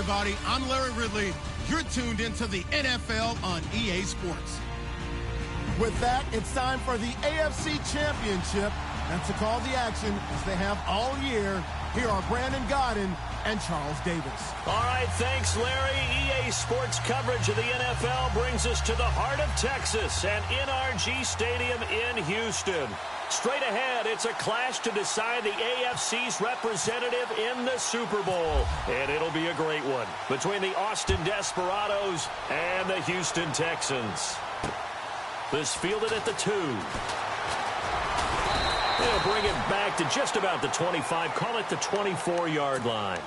everybody. I'm Larry Ridley. You're tuned into the NFL on EA Sports. With that, it's time for the AFC Championship. That's to call the action as they have all year. Here are Brandon Godden and Charles Davis. All right, thanks, Larry. EA Sports coverage of the NFL brings us to the heart of Texas and NRG Stadium in Houston. Straight ahead, it's a clash to decide the AFC's representative in the Super Bowl. And it'll be a great one between the Austin Desperados and the Houston Texans. This fielded at the 2. They'll bring it back to just about the 25. Call it the 24-yard line.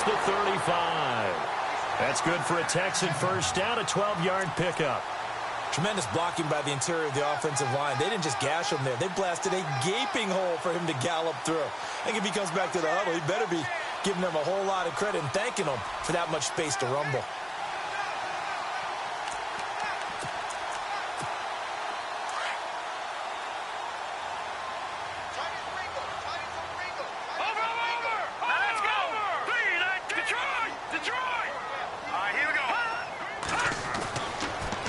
The 35. That's good for a Texan first down, a 12-yard pickup. Tremendous blocking by the interior of the offensive line. They didn't just gash him there. They blasted a gaping hole for him to gallop through. I think if he comes back to the huddle, he better be giving them a whole lot of credit and thanking them for that much space to rumble.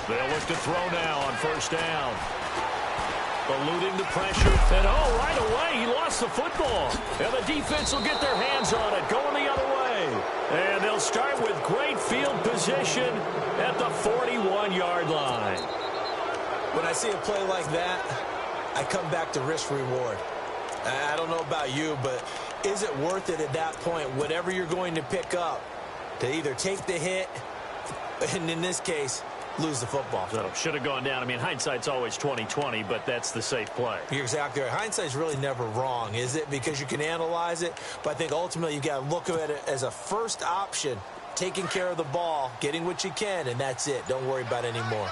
They'll look to throw now on first down. Eluding the pressure. And right away, he lost the football. And the defense will get their hands on it, going the other way. And they'll start with great field position at the 41-yard line. When I see a play like that, I come back to risk-reward. I don't know about you, but is it worth it at that point, whatever you're going to pick up, to either take the hit, and in this case, lose the football? So should have gone down. I mean, hindsight's always 20/20, but that's the safe play. You're exactly right. Hindsight's really never wrong, is it? Because you can analyze it, but I think ultimately you got to look at it as a first option, taking care of the ball, getting what you can, and that's it. Don't worry about it anymore.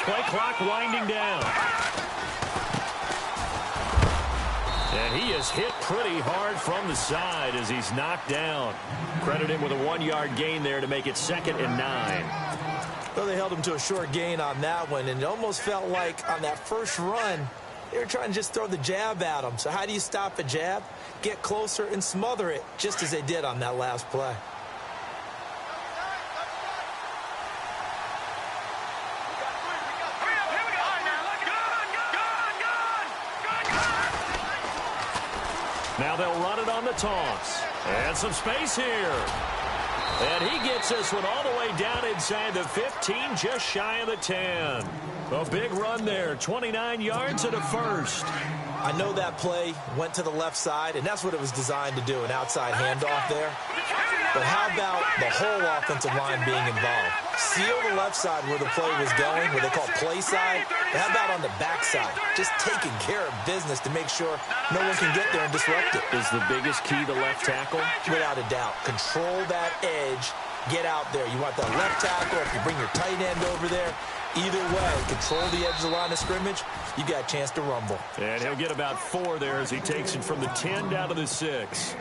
Play clock winding down. And he is hit pretty hard from the side as he's knocked down. Credit him with a 1-yard gain there to make it 2nd and 9. Well, they held him to a short gain on that one, and it almost felt like on that first run, they were trying to just throw the jab at him. So how do you stop a jab? Get closer and smother it, just as they did on that last play. Now they'll run it on the toss. And some space here. And he gets this one all the way down inside the 15, just shy of the 10. A big run there, 29 yards and a first. I know that play went to the left side, and that's what it was designed to do, an outside handoff there. But how about the whole offensive line being involved? Seal the left side where the play was going, where they call play side. But how about on the back side? Just taking care of business to make sure no one can get there and disrupt it. Is the biggest key the left tackle? Without a doubt. Control that edge. Get out there. You want that left tackle. If you bring your tight end over there, either way, control the edge of the line of scrimmage, you got a chance to rumble. And he'll get about 4 there as he takes it from the 10 down to the 6.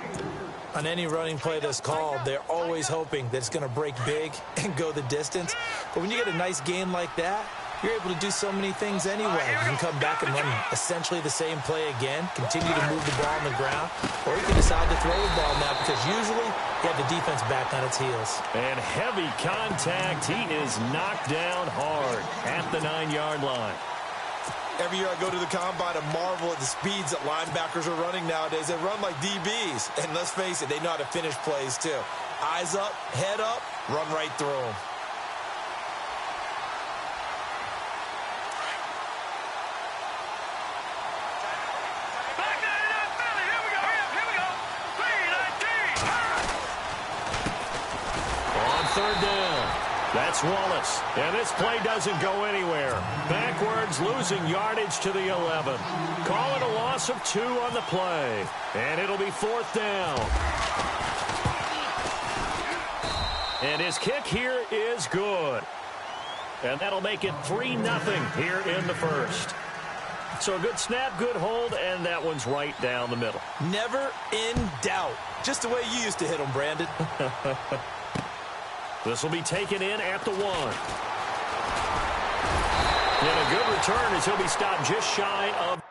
On any running play that's called, they're always hoping that it's going to break big and go the distance. But when you get a nice gain like that, you're able to do so many things anyway. You can come back and run essentially the same play again, continue to move the ball on the ground, or you can decide to throw the ball now because usually you have the defense back on its heels. And heavy contact. He is knocked down hard at the 9-yard line. Every year I go to the combine and marvel at the speeds that linebackers are running nowadays. They run like DBs. And let's face it, they know how to finish plays too. Eyes up, head up, run right through them. On 3rd down. That's Wallace. And this play doesn't go anywhere. Backwards, losing yardage to the 11. Call it a loss of 2 on the play. And it'll be 4th down. And his kick here is good. And that'll make it 3-0 here in the first. So a good snap, good hold, and that one's right down the middle. Never in doubt. Just the way you used to hit them, Brandon. This will be taken in at the 1. And a good return as he'll be stopped just shy of.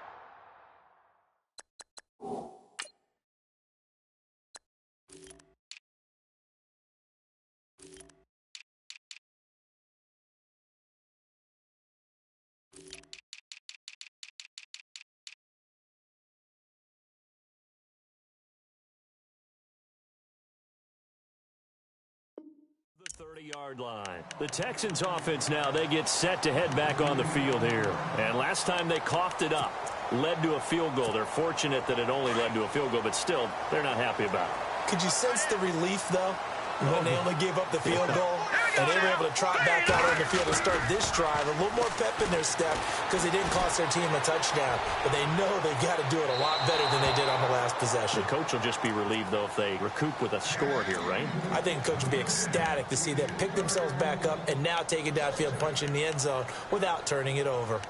The 30-yard line. The Texans offense now, they get set to head back on the field here. And last time they coughed it up, led to a field goal. They're fortunate that it only led to a field goal, but still, they're not happy about it. Could you sense the relief, though, when they only gave up the field goal? And they were able to trot back out on the field and start this drive. A little more pep in their step because they didn't cost their team a touchdown. But they know they got to do it a lot better than they did on the last possession. The coach will just be relieved, though, if they recoup with a score here, right? I think the coach will be ecstatic to see them pick themselves back up and now take it downfield, punch in the end zone without turning it over.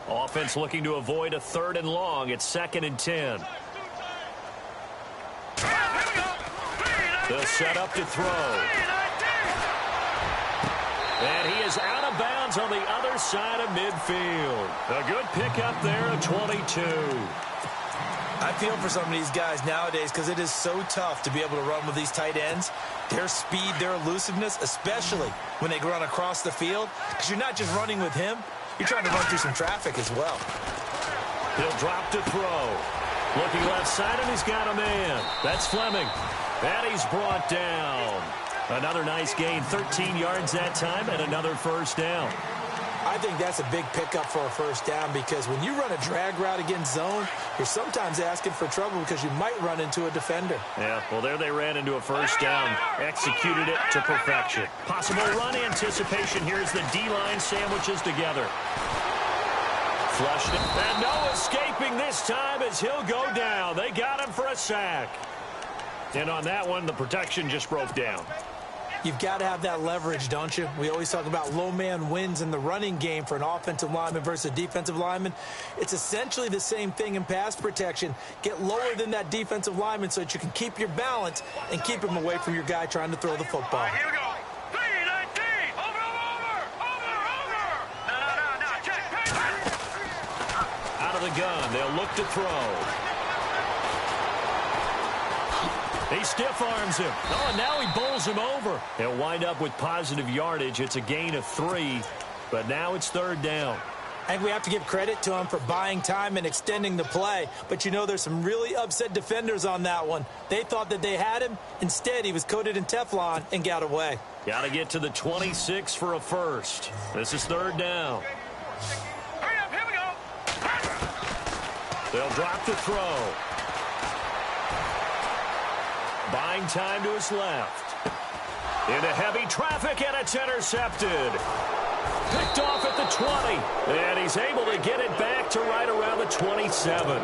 Offense looking to avoid a 3rd and long. It's 2nd and 10. They'll set up to throw. And he is out of bounds on the other side of midfield. A good pickup there at 22. I feel for some of these guys nowadays because it is so tough to be able to run with these tight ends. Their speed, their elusiveness, especially when they run across the field. Because you're not just running with him. You're trying to run through some traffic as well. He'll drop to throw. Looking left side, and he's got a man. That's Fleming. And he's brought down. Another nice gain, 13 yards that time, and another first down. I think that's a big pickup for a first down because when you run a drag route against zone, you're sometimes asking for trouble because you might run into a defender. Yeah, well, there they ran into a first down. Executed it to perfection. Possible run anticipation. Here's the D-line sandwiches together. Flushed it. And no escaping this time as he'll go down. They got him for a sack. And on that one, the protection just broke down. You've got to have that leverage, don't you? We always talk about low man wins in the running game for an offensive lineman versus a defensive lineman. It's essentially the same thing in pass protection. Get lower than that defensive lineman so that you can keep your balance and keep him away from your guy trying to throw the football. Here we go. 3-19. Over. No. Check. Out of the gun. They'll look to throw. He stiff arms him. Oh, and now he bowls him over. They'll wind up with positive yardage. It's a gain of 3, but now it's 3rd down. I think we have to give credit to him for buying time and extending the play. But, you know, there's some really upset defenders on that one. They thought that they had him. Instead, he was coated in Teflon and got away. Got to get to the 26 for a first. This is 3rd down. Hurry up. Here we go. They'll drop to throw. Buying time to his left. Into heavy traffic, and it's intercepted. Picked off at the 20. And he's able to get it back to right around the 27.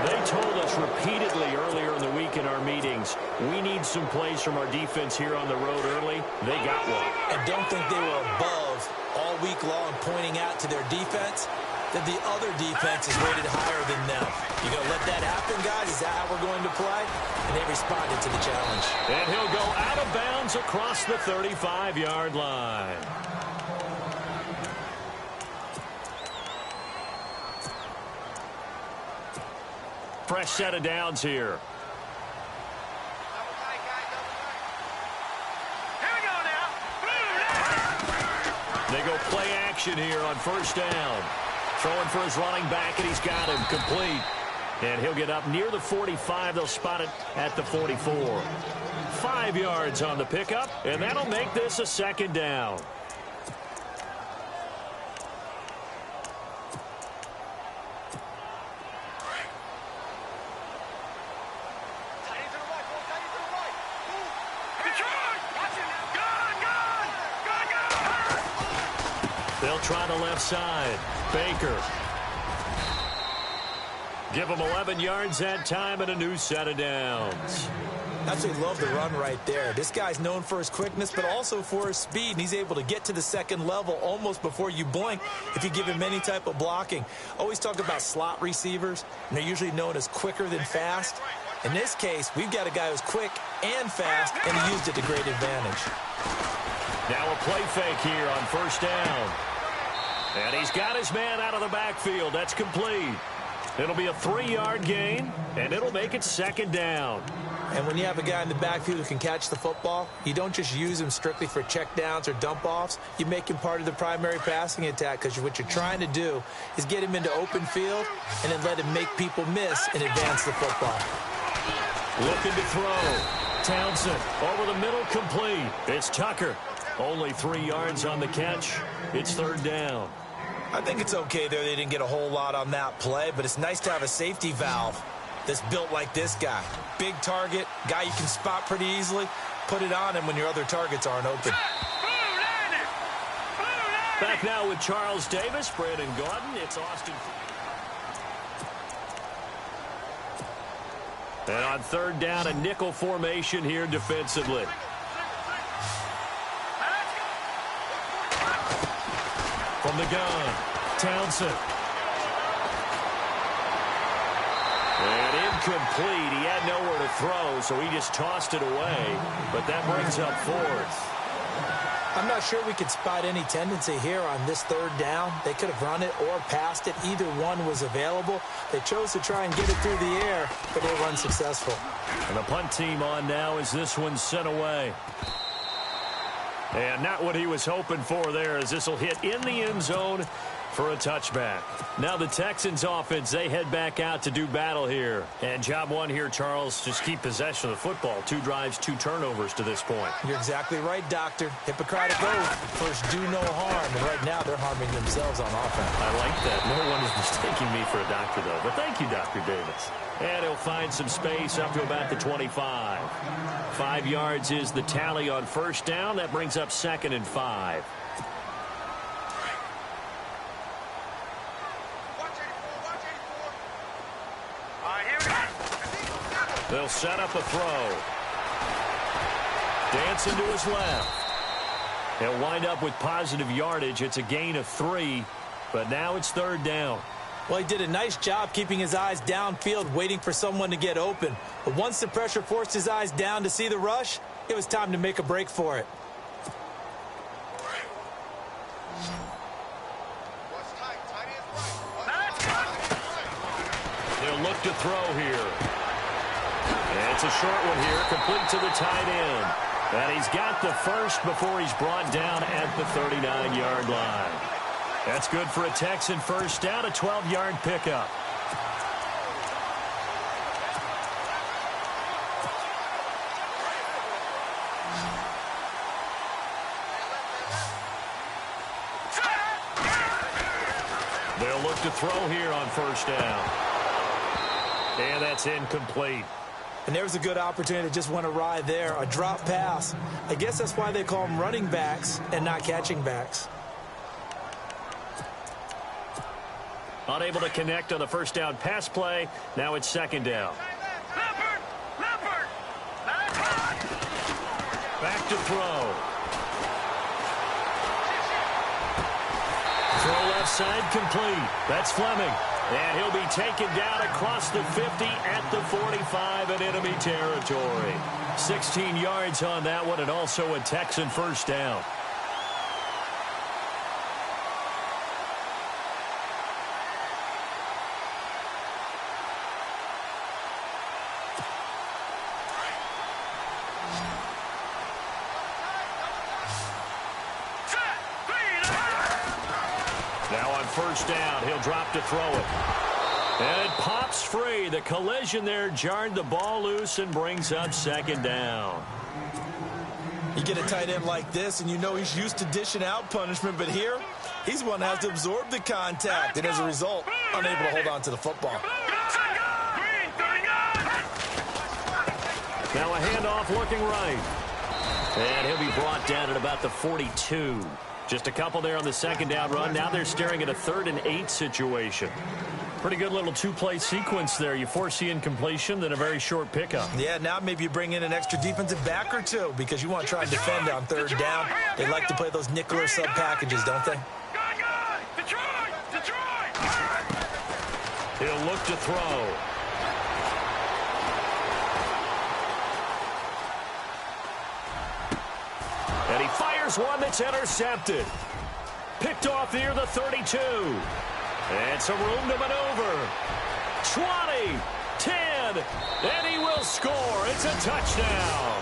They told us repeatedly earlier in the week in our meetings, we need some plays from our defense here on the road early. They got one. And don't think they were above all week long pointing out to their defense that the other defense is rated higher than them. You going to let that happen, guys? Is that how we're going to play? And they responded to the challenge. And he'll go out of bounds across the 35-yard line. Fresh set of downs here. Here we go now. They go play action here on first down. Throwing for his running back, and he's got him complete. And he'll get up near the 45. They'll spot it at the 44. 5 yards on the pickup, and that'll make this a 2nd down. They'll try the left side. Baker. Give him 11 yards that time and a new set of downs. Absolutely love the run right there. This guy's known for his quickness, but also for his speed, and he's able to get to the second level almost before you blink if you give him any type of blocking. Always talk about slot receivers, and they're usually known as quicker than fast. In this case, we've got a guy who's quick and fast, and he used it to great advantage. Now a play fake here on first down. And he's got his man out of the backfield. That's complete. It'll be a 3-yard gain, and it'll make it second down. And when you have a guy in the backfield who can catch the football, you don't just use him strictly for checkdowns or dump-offs. You make him part of the primary passing attack, because what you're trying to do is get him into open field and then let him make people miss and advance the football. Looking to throw. Townsend over the middle, complete. It's Tucker. Only 3 yards on the catch. It's third down. I think it's okay there. They didn't get a whole lot on that play, but it's nice to have a safety valve that's built like this guy. Big target, guy you can spot pretty easily. Put it on him when your other targets aren't open. Back now with Charles Davis, Brandon Gaudin. It's Austin. And on third down, a nickel formation here defensively. From the gun, Townsend. And incomplete. He had nowhere to throw, so he just tossed it away. But that brings up fourth. I'm not sure we could spot any tendency here on this third down. They could have run it or passed it. Either one was available. They chose to try and get it through the air, but they were unsuccessful. And the punt team on now as this one's sent away. And not what he was hoping for there, as this will hit in the end zone for a touchback. Now the Texans offense, they head back out to do battle here. And job one here, Charles, just keep possession of the football. 2 drives, 2 turnovers to this point. You're exactly right, Doctor. Hippocratic oath. First, do no harm. And right now, they're harming themselves on offense. I like that. No one is mistaking me for a doctor, though. But thank you, Dr. Davis. And he'll find some space up to about the 25. 5 yards is the tally on first down. That brings up 2nd and 5. They'll set up a throw. Dancing to his left. He'll wind up with positive yardage. It's a gain of 3, but now it's third down. Well, he did a nice job keeping his eyes downfield, waiting for someone to get open. But once the pressure forced his eyes down to see the rush, it was time to make a break for it. They'll look to throw here. And it's a short one here, complete to the tight end. And he's got the first before he's brought down at the 39-yard line. That's good for a Texan first down, a 12-yard pickup. They'll look to throw here on first down. And that's incomplete. And there's a good opportunity that just went awry there, a drop pass. I guess that's why they call them running backs and not catching backs. Unable to connect on the first down pass play. Now it's second down. Back to throw. Throw left side complete. That's Fleming. And he'll be taken down across the 50 at the 45 in enemy territory. 16 yards on that one, and also a Texan first down. Now on first down, he'll drop to throw it. And it pops free. The collision there jarred the ball loose and brings up second down. You get a tight end like this, and you know he's used to dishing out punishment, but here, he's one that has to absorb the contact, and as a result, unable to hold on to the football. Now a handoff looking right. And he'll be brought down at about the 42. Just a couple there on the second down run. Now they're staring at a 3rd and 8 situation. Pretty good little two-play sequence there. You force the incompletion, then a very short pickup. Yeah, now maybe you bring in an extra defensive back or two because you want to try and defend on 3rd down. They like to play those nickel or sub packages, don't they? He'll look to throw. And he fires one that's intercepted. Picked off near the 32. And some room to maneuver. 20, 10, and he will score. It's a touchdown.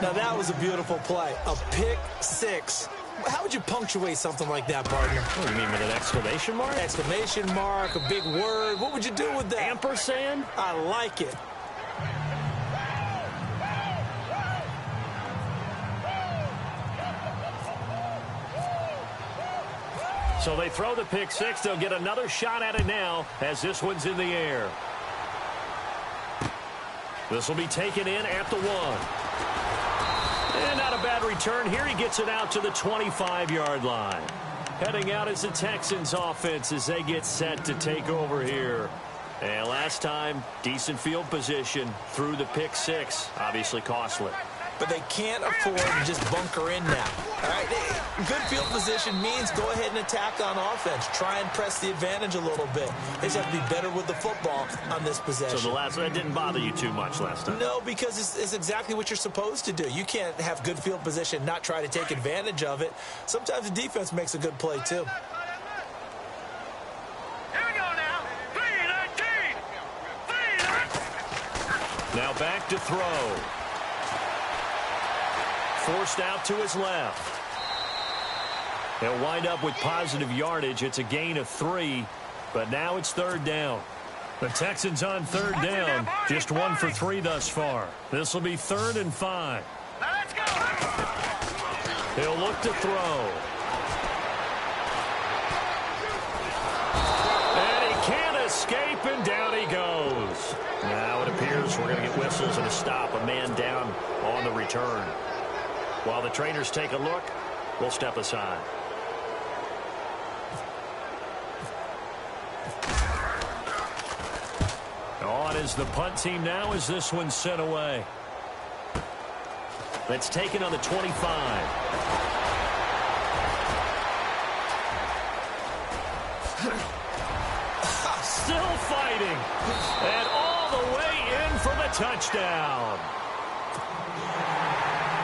Now that was a beautiful play. A pick 6. How would you punctuate something like that, partner? What do you mean, with an exclamation mark? Exclamation mark, a big word. What would you do with that? Ampersand? I like it. So they throw the pick 6. They'll get another shot at it now as this one's in the air. This will be taken in at the 1. And not a bad return here. He gets it out to the 25-yard line. Heading out is the Texans offense as they get set to take over here. And last time, decent field position through the pick 6. Obviously costly. But they can't afford to just bunker in now. All right, good field position means go ahead and attack on offense. Try and press the advantage a little bit. They just have to be better with the football on this possession. So that didn't bother you too much last time? No, because it's exactly what you're supposed to do. You can't have good field position, not try to take advantage of it. Sometimes the defense makes a good play, too. Here we go now. 3-19. Now back to throw. Forced out to his left. They'll wind up with positive yardage. It's a gain of 3, but now it's 3rd down. The Texans on 3rd down, just 1 for 3 thus far. This will be 3rd and 5. Now let's go. He'll look to throw. And he can't escape, and down he goes. Now it appears we're going to get whistles and a stop. A man down on the return. While the trainers take a look, we'll step aside. On is the punt team now as this one's sent away. That's taken on the 25. Still fighting. And all the way in for the touchdown.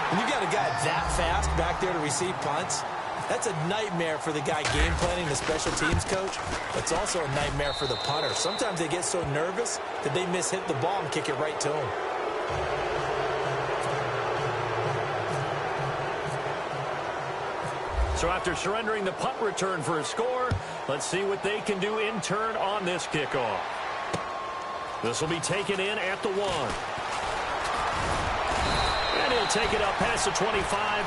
When you got a guy that fast back there to receive punts, that's a nightmare for the guy game planning, the special teams coach. It's also a nightmare for the punter. Sometimes they get so nervous that they mishit the ball and kick it right to him. So after surrendering the punt return for a score, let's see what they can do in turn on this kickoff. This will be taken in at the 1. And he'll take it up past the 25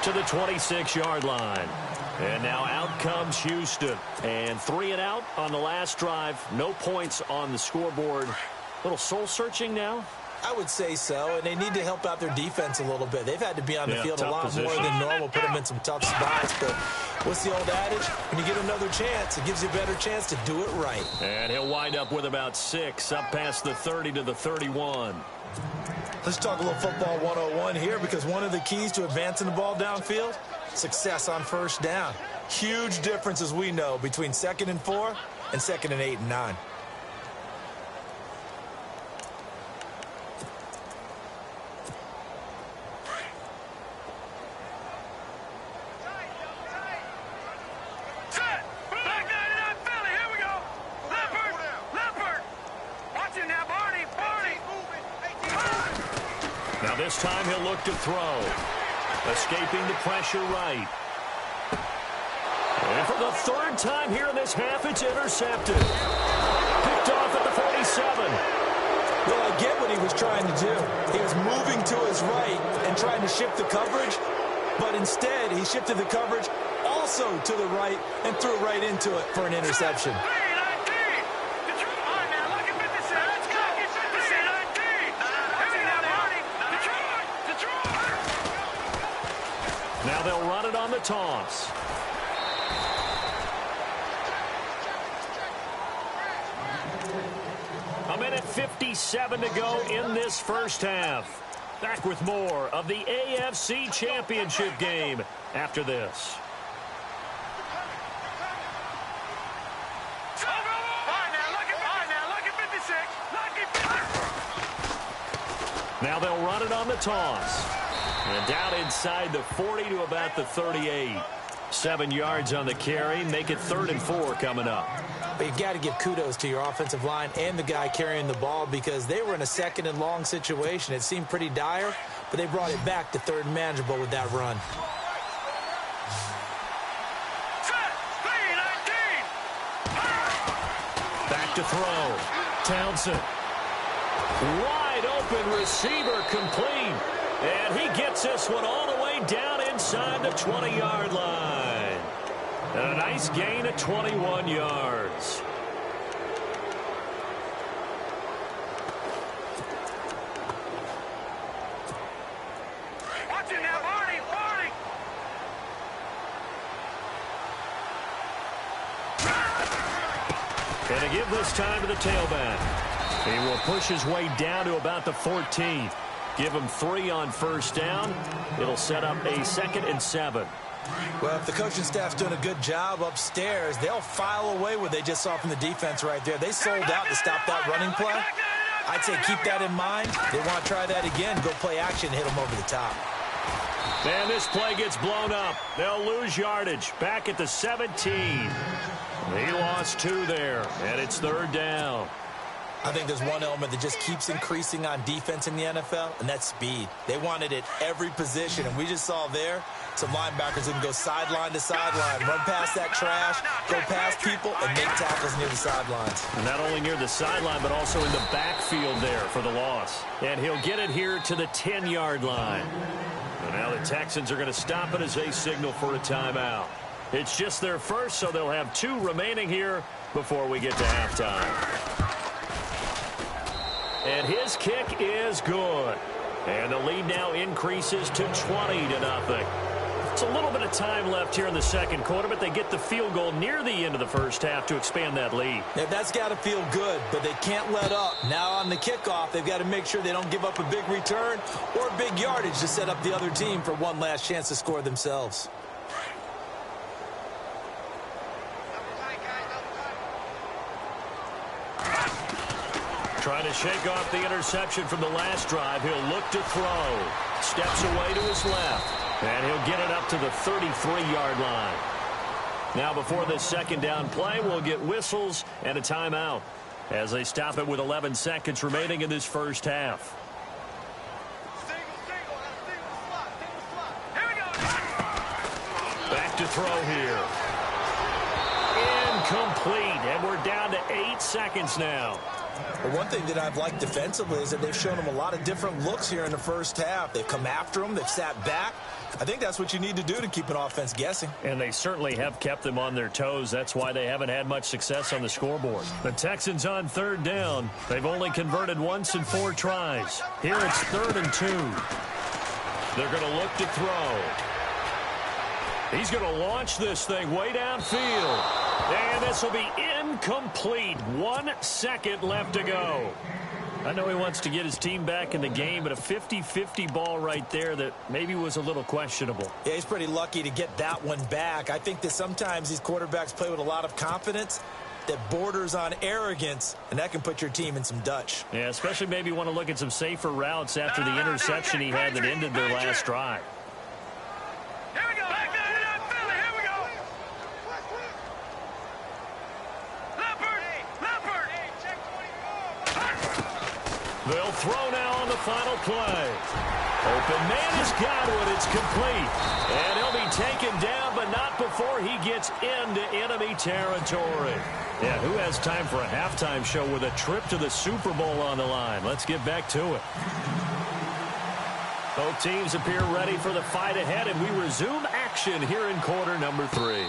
to the 26-yard line. And now out comes Houston. And 3 and out on the last drive. No points on the scoreboard. A little soul-searching now? I would say so, and they need to help out their defense a little bit. They've had to be on the field a lot more than normal, put them in some tough spots. But what's the old adage? When you get another chance, it gives you a better chance to do it right. And he'll wind up with about 6, up past the 30 to the 31. Let's talk a little football 101 here, because one of the keys to advancing the ball downfield, success on first down. Huge difference, as we know, between 2nd and 4 and 2nd and 8 and 9. This time he'll look to throw. Escaping the pressure right. And for the 3rd time here in this half, it's intercepted. Picked off at the 47. Well, I get what he was trying to do. He was moving to his right and trying to shift the coverage, but instead he shifted the coverage also to the right and threw right into it for an interception. Now they'll run it on the toss. A minute 57 to go in this first half. Back with more of the AFC Championship game after this. Now they'll run it on the toss. And down inside the 40 to about the 38. 7 yards on the carry. Make it 3rd and 4 coming up. But you've got to give kudos to your offensive line and the guy carrying the ball because they were in a 2nd and long situation. It seemed pretty dire, but they brought it back to 3rd and manageable with that run. Back to throw. Townsend. Wide open receiver complete. And he gets this one all the way down inside the 20-yard line. And a nice gain of 21 yards. Watch it now, Marty, Marty. And to give this time to the tailback. He will push his way down to about the 14th. Give him 3 on first down. It'll set up a 2nd and 7. Well, if the coaching staff's doing a good job upstairs, they'll file away what they just saw from the defense right there. They sold out to stop that running play. I'd say keep that in mind. They want to try that again. Go play action and hit them over the top. And this play gets blown up. They'll lose yardage. Back at the 17. He lost 2 there, and it's 3rd down. I think there's one element that just keeps increasing on defense in the NFL, and that's speed. They want it at every position, and we just saw there some linebackers who can go sideline to sideline, run past that trash, go past people, and make tackles near the sidelines. Not only near the sideline, but also in the backfield there for the loss. And he'll get it here to the 10-yard line. And now the Texans are going to stop it as they signal for a timeout. It's just their first, so they'll have 2 remaining here before we get to halftime. And his kick is good. And the lead now increases to 20-0. It's a little bit of time left here in the second quarter, but they get the field goal near the end of the first half to expand that lead. Yeah, that's got to feel good, but they can't let up. Now on the kickoff, they've got to make sure they don't give up a big return or big yardage to set up the other team for one last chance to score themselves. Trying to shake off the interception from the last drive. He'll look to throw. Steps away to his left. And he'll get it up to the 33-yard line. Now before this second down play, we'll get whistles and a timeout as they stop it with 11 seconds remaining in this first half. Back to throw here. Incomplete. And we're down to 8 seconds now. But one thing that I've liked defensively is that they've shown them a lot of different looks here in the first half. They've come after them. They've sat back. I think that's what you need to do to keep an offense guessing. And they certainly have kept them on their toes. That's why they haven't had much success on the scoreboard. The Texans on 3rd down. They've only converted once in 4 tries. Here it's 3rd and 2. They're going to look to throw. He's going to launch this thing way downfield. And this will be incomplete. 1 second left to go. I know he wants to get his team back in the game, but a 50-50 ball right there that maybe was a little questionable. Yeah, he's pretty lucky to get that one back. I think that sometimes these quarterbacks play with a lot of confidence that borders on arrogance, and that can put your team in some Dutch. Yeah, especially maybe want to look at some safer routes after the interception he had that ended their last drive. Here we go. Back there, Philly. Here we go. Leopard. They'll throw now on the final play. Open man has got it. It's complete. And he'll be taken down, but not before he gets into enemy territory. Yeah, who has time for a halftime show with a trip to the Super Bowl on the line? Let's get back to it. Both teams appear ready for the fight ahead, and we resume action here in quarter number 3.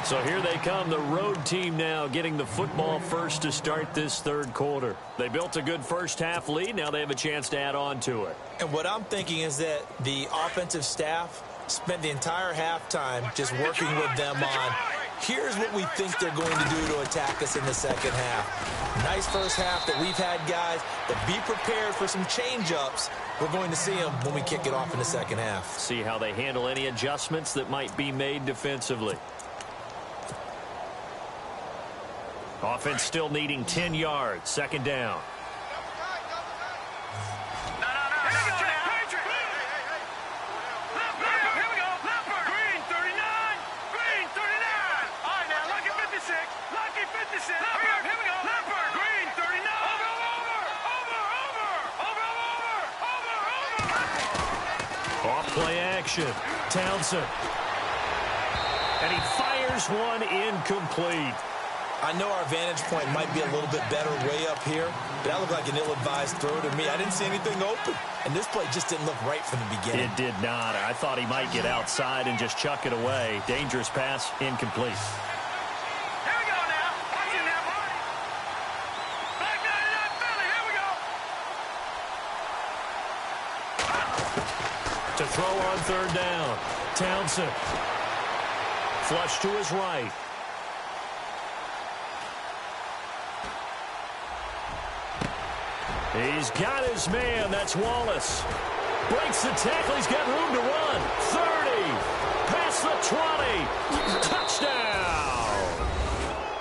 So here they come, the road team now getting the football first to start this third quarter. They built a good first half lead. Now they have a chance to add on to it. And what I'm thinking is that the offensive staff spent the entire halftime just working with them on, here's what we think they're going to do to attack us in the second half. Nice first half that we've had, guys, but be prepared for some change-ups. We're going to see them when we kick it off in the second half. See how they handle any adjustments that might be made defensively. Offense still needing 10 yards. Second down. Off play action. Townsend. And he fires one incomplete. I know our vantage point might be a little bit better way up here, but that looked like an ill-advised throw to me. I didn't see anything open, and this play just didn't look right from the beginning. It did not. I thought he might get outside and just chuck it away. Dangerous pass, incomplete. Here we go now. Watch it now, buddy. Back down to that Philly. Here we go. To throw on third down. Townsend. Flush to his right. He's got his man. That's Wallace. Breaks the tackle. He's got room to run. 30. Past the 20. Touchdown.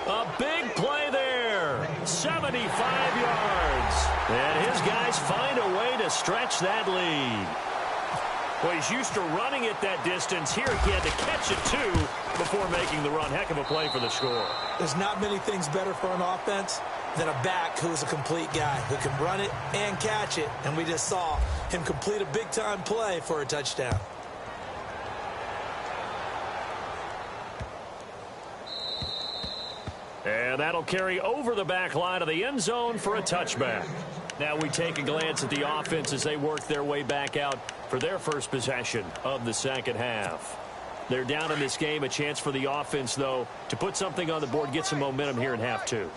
A big play there. 75 yards. And his guys find a way to stretch that lead. Well, he's used to running it that distance. Here he had to catch it, too, before making the run. Heck of a play for the score. There's not many things better for an offense than a back who is a complete guy who can run it and catch it. And we just saw him complete a big-time play for a touchdown. And that'll carry over the back line of the end zone for a touchback. Now we take a glance at the offense as they work their way back out for their first possession of the second half. They're down in this game. A chance for the offense, though, to put something on the board, get some momentum here in half two.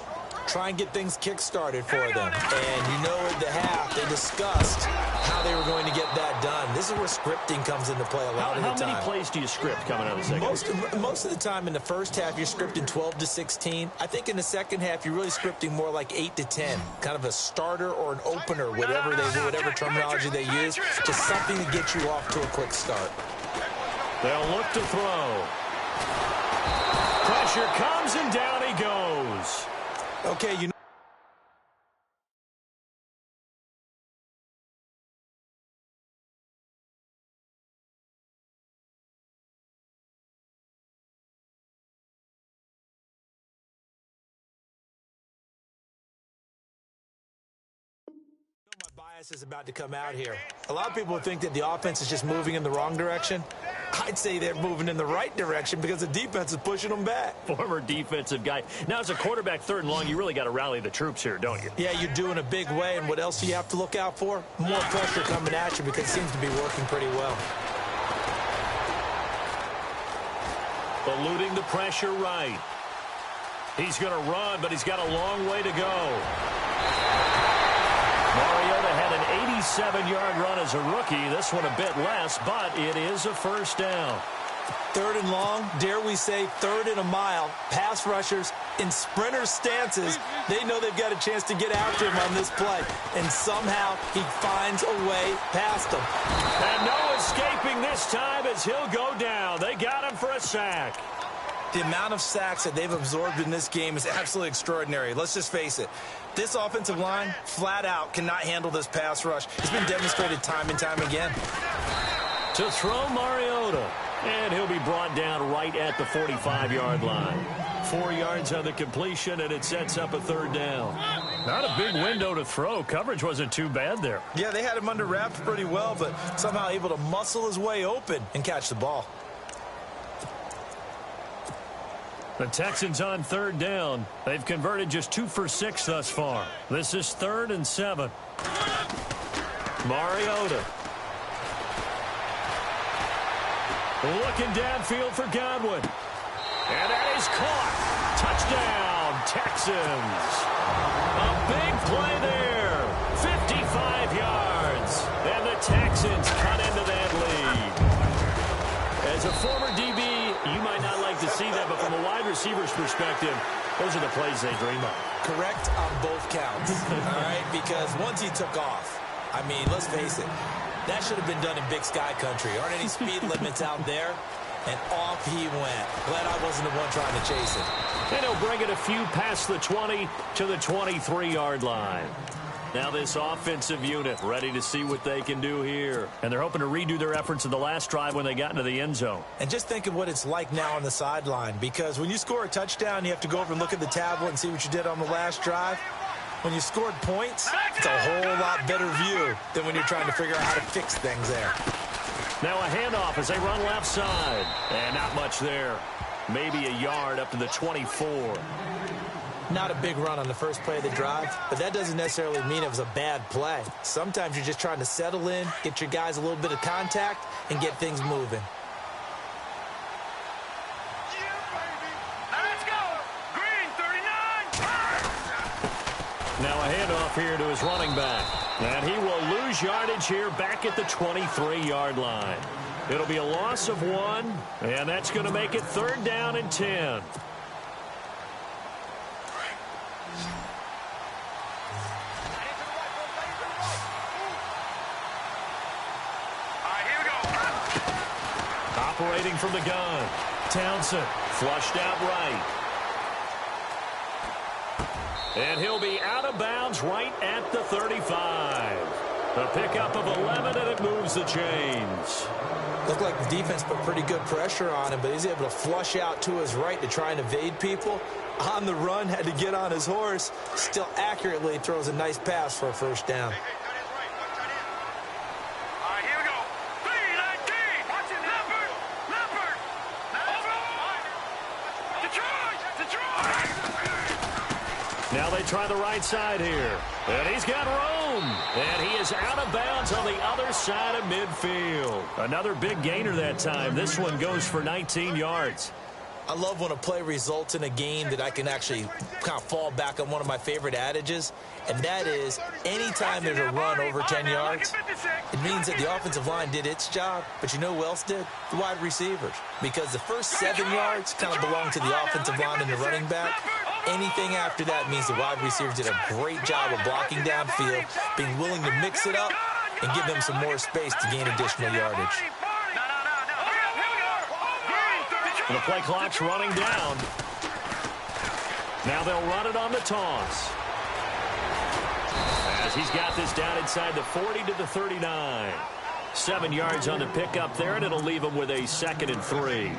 Try and get things kick-started for them. And you know at the half, they discussed how they were going to get that done. This is where scripting comes into play a lot of the time. How many plays do you script coming out of the second? Most of the time in the first half, you're scripting 12 to 16. I think in the second half, you're really scripting more like 8 to 10. Kind of a starter or an opener, whatever terminology they use. Just something to get you off to a quick start. They'll look to throw. Pressure comes and down he goes. Okay, you know. My bias is about to come out here. A lot of people think that the offense is just moving in the wrong direction. I'd say they're moving in the right direction because the defense is pushing them back. Former defensive guy. Now, as a quarterback, third and long, you really got to rally the troops here, don't you? Yeah, you're doing a big way, and what else do you have to look out for? More pressure coming at you because it seems to be working pretty well. Eluding the pressure right. He's going to run, but he's got a long way to go. Mariota had an 87-yard run as a rookie. This one a bit less, but it is a first down. Third and long, dare we say third and a mile. Pass rushers in sprinter stances, they know they've got a chance to get after him on this play. And somehow he finds a way past them. And no escaping this time as he'll go down. They got him for a sack. The amount of sacks that they've absorbed in this game is absolutely extraordinary. Let's just face it. This offensive line, flat out, cannot handle this pass rush. It's been demonstrated time and time again. To throw Mariota. And he'll be brought down right at the 45-yard line. 4 yards on the completion, and it sets up a third down. Not a big window to throw. Coverage wasn't too bad there. Yeah, they had him under wraps pretty well, but somehow able to muscle his way open and catch the ball. The Texans on third down. They've converted just 2 for 6 thus far. This is 3rd and 7. Mariota. Looking downfield for Godwin. And that is caught. Touchdown, Texans. A big play there. 55 yards. And the Texans cut into that lead. As a former DB, you might not like to see that, but from a wide receiver's perspective, those are the plays they dream of. Correct on both counts, all right? Because once he took off, I mean, let's face it, that should have been done in Big Sky Country. Aren't any speed limits out there? And off he went. Glad I wasn't the one trying to chase it. And he'll bring it a few past the 20 to the 23-yard line. Now this offensive unit ready to see what they can do here. And they're hoping to redo their efforts in the last drive when they got into the end zone. And just think of what it's like now on the sideline, because when you score a touchdown, you have to go over and look at the tablet and see what you did on the last drive. When you scored points, it's a whole lot better view than when you're trying to figure out how to fix things there. Now a handoff as they run left side. And not much there. Maybe a yard up to the 24. Not a big run on the first play of the drive, but that doesn't necessarily mean it was a bad play. Sometimes you're just trying to settle in, get your guys a little bit of contact, and get things moving. Let's go. Green, 39. Now a handoff here to his running back. And he will lose yardage here back at the 23-yard line. It'll be a loss of 1, and that's going to make it 3rd down and 10. Operating from the gun. Townsend flushed out right. And he'll be out of bounds right at the 35. A pickup of 11, and it moves the chains. Looked like the defense put pretty good pressure on him, but he's able to flush out to his right to try and evade people. On the run, had to get on his horse. Still accurately throws a nice pass for a 1st down. Now they try the right side here. And he's got room. And he is out of bounds on the other side of midfield. Another big gainer that time. This one goes for 19 yards. I love when a play results in a game that I can actually kind of fall back on one of my favorite adages, and that is anytime there's a run over 10 yards, it means that the offensive line did its job, but you know who else did? The wide receivers. Because the first 7 yards kind of belong to the offensive line and the running back. Anything after that means the wide receivers did a great job of blocking downfield, being willing to mix it up, and give them some more space to gain additional yardage. And the play clock's running down. Now they'll run it on the toss. As he's got this down inside the 40 to the 39. 7 yards on the pickup there, and it'll leave them with a 2nd and 3.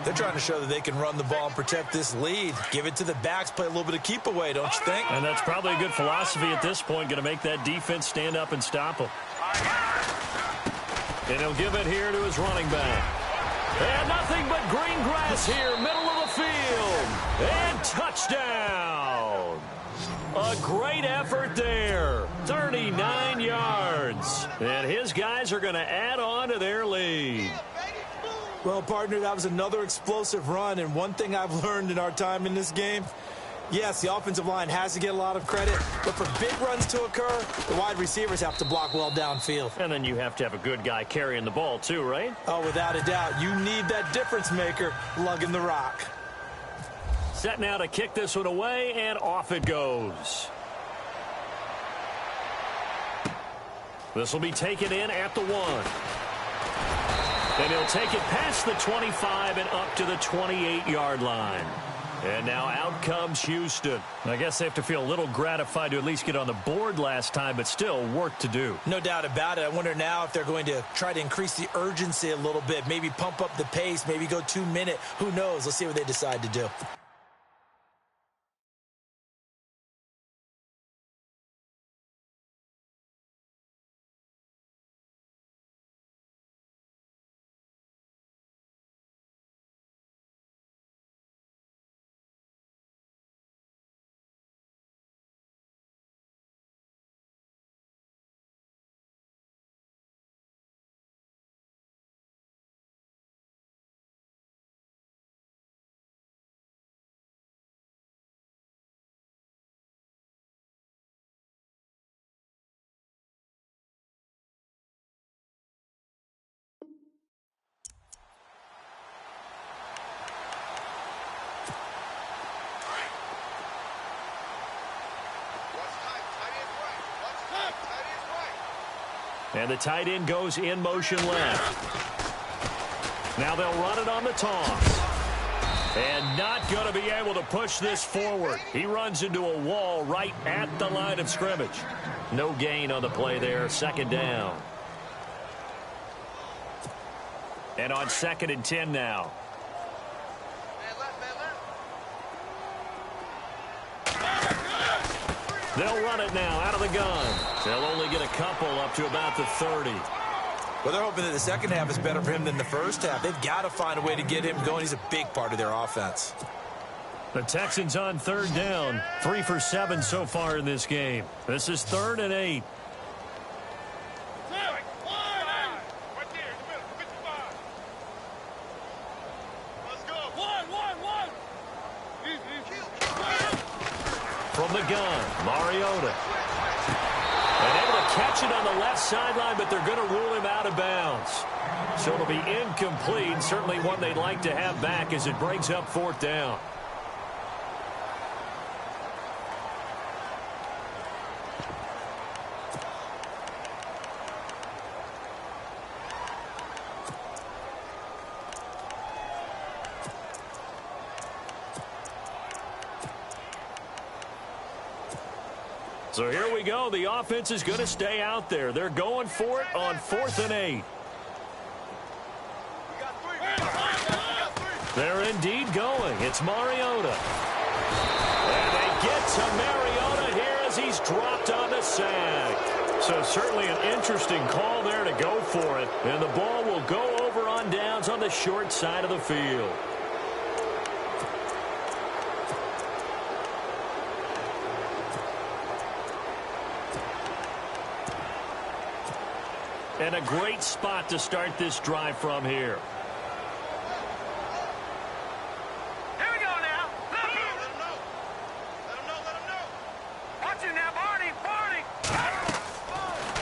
They're trying to show that they can run the ball and protect this lead. Give it to the backs, play a little bit of keep away, don't you think? And that's probably a good philosophy at this point, going to make that defense stand up and stop them. And he'll give it here to his running back. And nothing but green grass here, middle of the field. And touchdown. A great effort there. 39 yards. And his guys are going to add on to their lead. Well, partner, that was another explosive run. And one thing I've learned in our time in this game, yes, the offensive line has to get a lot of credit, but for big runs to occur, the wide receivers have to block well downfield. And then you have to have a good guy carrying the ball too, right? Oh, without a doubt. You need that difference maker lugging the rock. Set now to kick this one away, and off it goes. This will be taken in at the 1. And he'll take it past the 25 and up to the 28-yard line. And now out comes Houston. I guess they have to feel a little gratified to at least get on the board last time, but still work to do. No doubt about it. I wonder now if they're going to try to increase the urgency a little bit, maybe pump up the pace, maybe go 2-minute. Who knows? Let's see what they decide to do. And the tight end goes in motion left. Now they'll run it on the toss. And not going to be able to push this forward. He runs into a wall right at the line of scrimmage. No gain on the play there. Second down. And on 2nd and 10 now. They'll run it now out of the gun. They'll only get a couple up to about the 30. Well, they're hoping that the second half is better for him than the first half. They've got to find a way to get him going. He's a big part of their offense. The Texans on 3rd down. 3 for 7 so far in this game. This is 3rd and 8. From the gun, Mariota. And able to catch it on the left sideline, but they're going to rule him out of bounds. So it'll be incomplete. Certainly one they'd like to have back as it brings up 4th down. So here we go. The offense is going to stay out there. They're going for it on 4th and 8. They're indeed going. It's Mariota. And they get to Mariota here as he's dropped on the sack. So certainly an interesting call there to go for it. And the ball will go over on downs on the short side of the field. And a great spot to start this drive from here. Here we go now. Let him know. Let him know. Watch it now, Barney.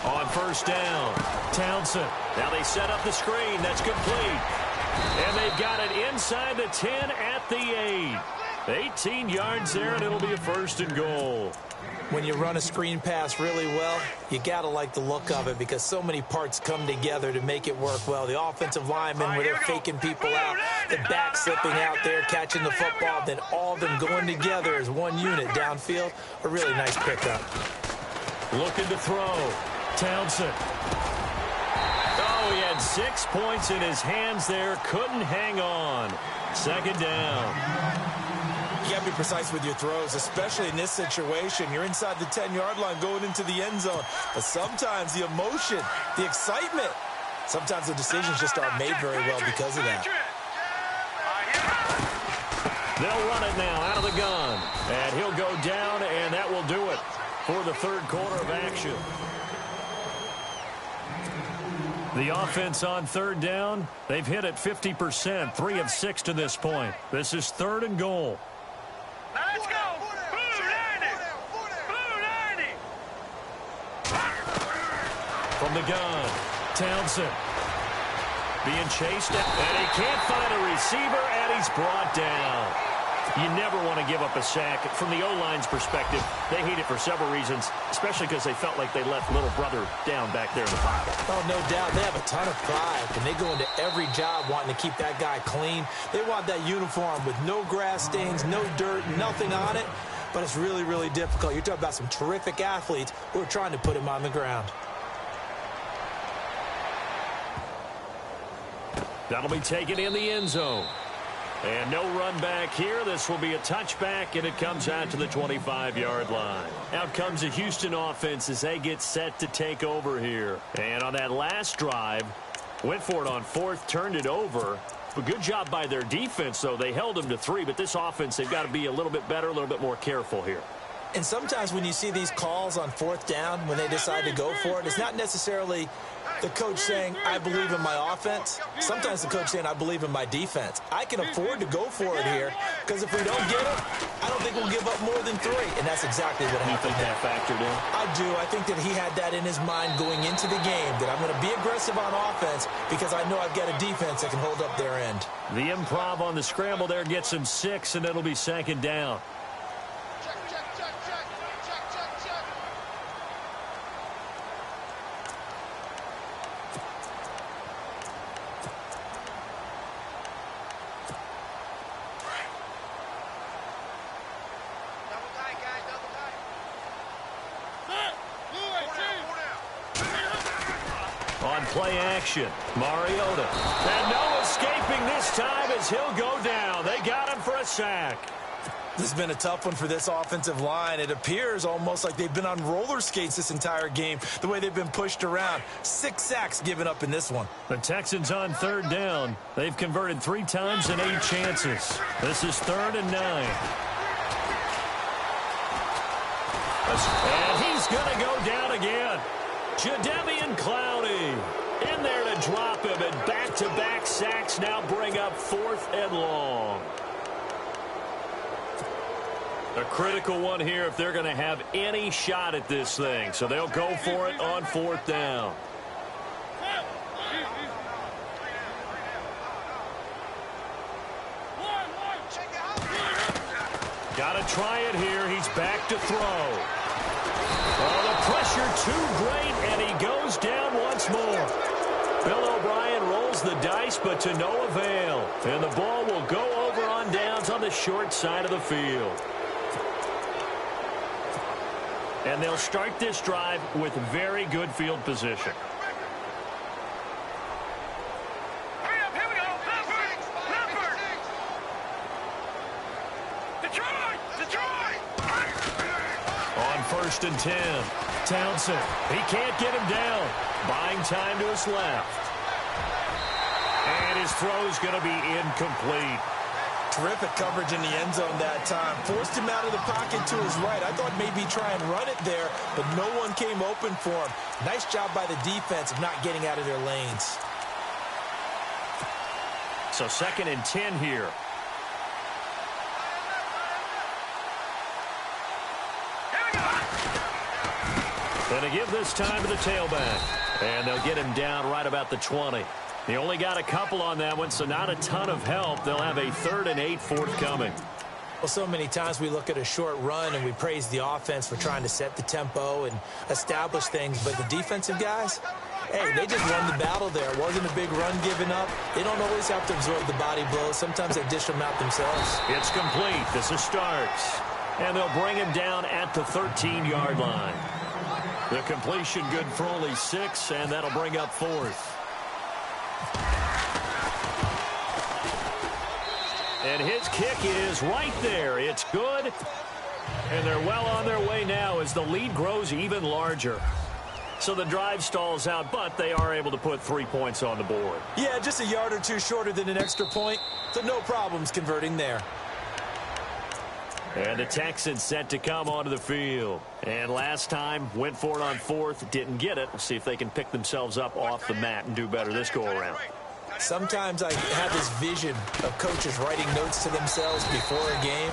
On 1st down, Townsend. Now they set up the screen. That's complete. And they've got it inside the 10 at the 8. 18 yards there, and it'll be a 1st and goal. When you run a screen pass really well, you got to like the look of it because so many parts come together to make it work well. The offensive linemen, where they're faking people out, the back slipping out there, catching the football, then all of them going together as one unit downfield. A really nice pickup. Looking to throw. Townsend. Oh, he had 6 points in his hands there. Couldn't hang on. 2nd down. You got to be precise with your throws, especially in this situation. You're inside the 10-yard line going into the end zone. But sometimes the emotion, the excitement, sometimes the decisions just aren't made very well because of that. They'll run it now out of the gun. And he'll go down, and that will do it for the 3rd quarter of action. The offense on 3rd down, they've hit it 50%, 3 of 6 to this point. This is 3rd and goal. Now let's go. Blue 90. Blue 90. From the gun, Townsend. Being chased, and he can't find a receiver, and he's brought down. You never want to give up a sack. From the O-line's perspective, they hate it for several reasons, especially because they felt like they left little brother down back there in the pocket. Oh, no doubt. They have a ton of pride, and they go into every job wanting to keep that guy clean. They want that uniform with no grass stains, no dirt, nothing on it, but it's really, really difficult. You're talking about some terrific athletes who are trying to put him on the ground. That'll be taken in the end zone. And no run back here. This will be a touchback, and it comes out to the 25-yard line. Out comes the Houston offense as they get set to take over here. And on that last drive, went for it on 4th, turned it over. A good job by their defense, though. They held them to 3, but this offense, they've got to be a little bit better, a little bit more careful here. And sometimes when you see these calls on 4th down, when they decide to go for it, it's not necessarily the coach saying, I believe in my offense. Sometimes the coach saying, I believe in my defense. I can afford to go for it here because if we don't get it, I don't think we'll give up more than 3. And that's exactly what happened. You think that factored in? I do. I think that he had that in his mind going into the game, that I'm going to be aggressive on offense because I know I've got a defense that can hold up their end. The improv on the scramble there gets him 6, and it'll be 2nd down. On play action, Mariota. And no escaping this time as he'll go down. They got him for a sack. This has been a tough one for this offensive line. It appears almost like they've been on roller skates this entire game, the way they've been pushed around. 6 sacks given up in this one. The Texans on 3rd down. They've converted 3 times in 8 chances. This is 3rd and 9. And he's going to go down again. Jadeveon Clowney in there to drop him, and back-to-back sacks now bring up 4th and long. A critical one here if they're going to have any shot at this thing. So they'll go for it on 4th down. Got to try it here. He's back to throw. Oh, the pressure too great, and he goes down once more. Bill O'Brien rolls the dice, but to no avail. And the ball will go over on downs on the short side of the field. And they'll start this drive with very good field position. Hurry up, here we go. Leffert. Detroit. On 1st and 10, Townsend. He can't get him down. Buying time to his left. And his throw's going to be incomplete. Terrific coverage in the end zone that time. Forced him out of the pocket to his right. I thought maybe try and run it there, but no one came open for him. Nice job by the defense of not getting out of their lanes. So 2nd and 10 here. Going to give this time to the tailback. And they'll get him down right about the 20. They only got a couple on that one, so not a ton of help. They'll have a 3rd and 8 forthcoming. Well, so many times we look at a short run and we praise the offense for trying to set the tempo and establish things, but the defensive guys, hey, they just won the battle there. It wasn't a big run given up. They don't always have to absorb the body blows. Sometimes they dish them out themselves. It's complete. This is starts. And they'll bring him down at the 13-yard line. The completion good for only 6, and that'll bring up 4th. And his kick is right there. It's good. And they're well on their way now as the lead grows even larger. So the drive stalls out, but they are able to put 3 points on the board. Yeah, just a yard or two shorter than an extra point, so no problems converting there. And the Texans set to come onto the field. And last time, went for it on 4th, didn't get it. We'll see if they can pick themselves up off the mat and do better this go-around. Sometimes I have this vision of coaches writing notes to themselves before a game,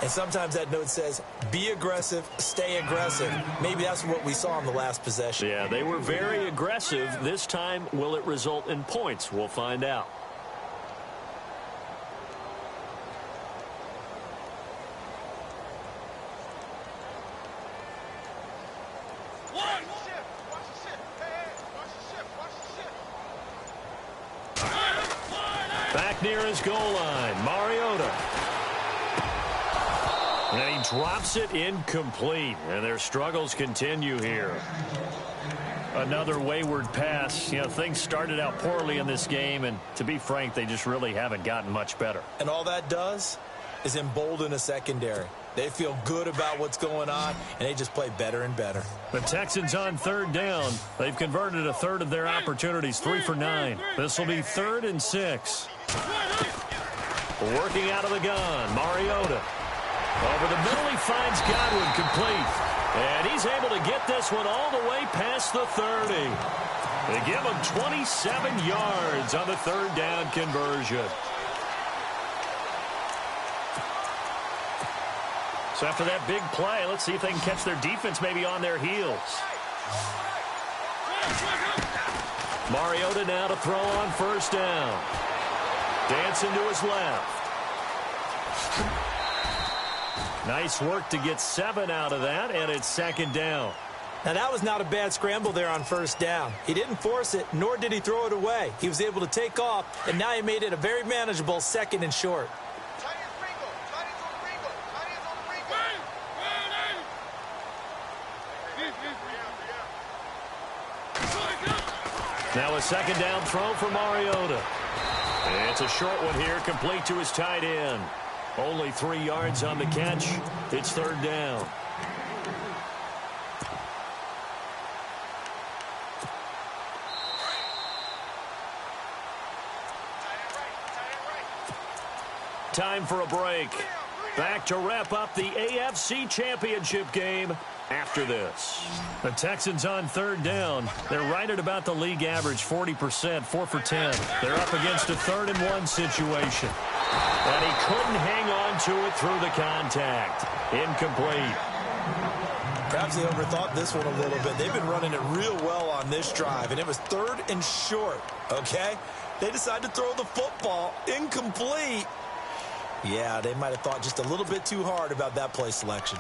and sometimes that note says, be aggressive, stay aggressive. Maybe that's what we saw in the last possession. Yeah, they were very aggressive. This time, will it result in points? We'll find out. Back near his goal line, Mariota. And he drops it incomplete. And their struggles continue here. Another wayward pass. You know, things started out poorly in this game, and to be frank, they just really haven't gotten much better. And all that does is embolden a secondary. They feel good about what's going on, and they just play better and better. The Texans on 3rd down. They've converted a 1/3 of their opportunities, 3 for 9. This will be 3rd and 6. Working out of the gun, Mariota. Over the middle, he finds Godwin complete. And he's able to get this one all the way past the 30. They give him 27 yards on the 3rd down conversion. So after that big play, let's see if they can catch their defense maybe on their heels. Mariota now to throw on 1st down. Dancing to his left. Nice work to get 7 out of that, and it's 2nd down. Now, that was not a bad scramble there on 1st down. He didn't force it, nor did he throw it away. He was able to take off, and now he made it a very manageable 2nd and short. Now a second down throw for Mariota. It's a short one here, complete to his tight end. Only 3 yards on the catch. It's third down. Time for a break. Back to wrap up the AFC Championship game after this. The Texans on third down. They're right at about the league average, 40%, 4 for 10. They're up against a 3rd and 1 situation. And he couldn't hang on to it through the contact. Incomplete. Perhaps they overthought this one a little bit. They've been running it real well on this drive, and it was 3rd and short, okay? They decided to throw the football. Incomplete. Yeah, they might have thought just a little bit too hard about that play selection.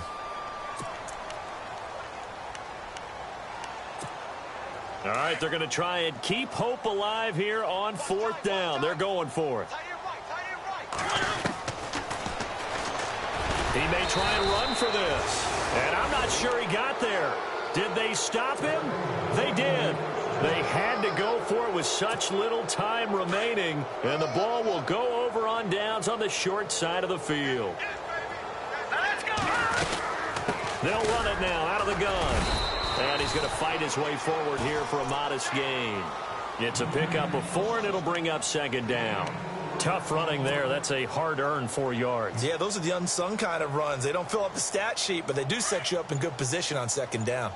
All right, they're going to try and keep hope alive here on 4th down. They're going for it. He may try and run for this. And I'm not sure he got there. Did they stop him? They did. They had to go for it with such little time remaining. And the ball will go over on downs on the short side of the field. They'll run it now out of the gun. And he's going to fight his way forward here for a modest gain. It's a pickup of 4, and it'll bring up second down. Tough running there. That's a hard-earned 4 yards. Yeah, those are the unsung kind of runs. They don't fill up the stat sheet, but they do set you up in good position on second down.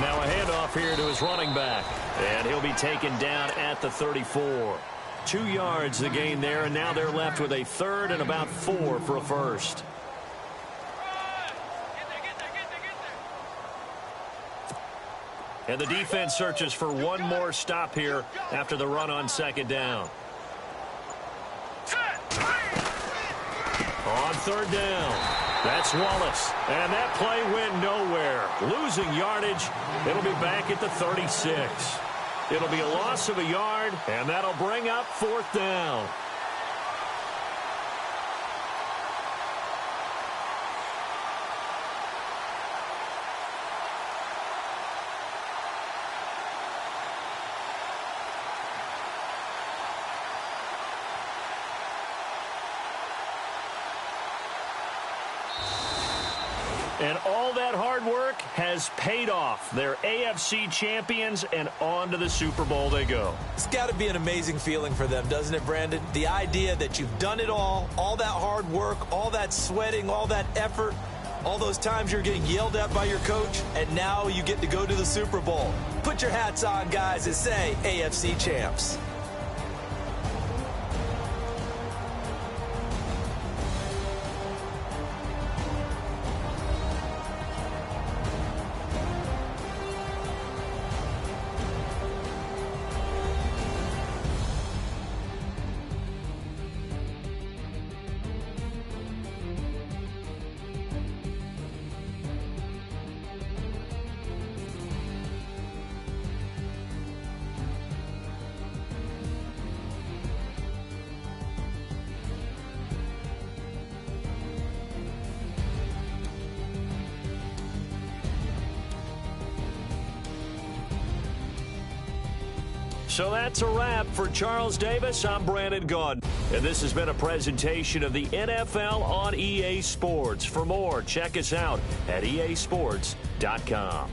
Now a handoff here to his running back. And he'll be taken down at the 34. 2 yards the gain there, and now they're left with a 3rd and about 4 for a first. And the defense searches for one more stop here after the run on second down. On third down, that's Wallace. And that play went nowhere. Losing yardage. It'll be back at the 36. It'll be a loss of a yard, and that'll bring up 4th down. And all that hard work has paid off. They're AFC champions, and on to the Super Bowl they go. It's got to be an amazing feeling for them, doesn't it, Brandon? The idea that you've done it all that hard work, all that sweating, all that effort, all those times you're getting yelled at by your coach, and now you get to go to the Super Bowl. Put your hats on, guys, and say AFC champs. So that's a wrap for Charles Davis. I'm Brandon Gaudin, and this has been a presentation of the NFL on EA Sports. For more, check us out at easports.com.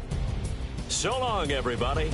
So long, everybody.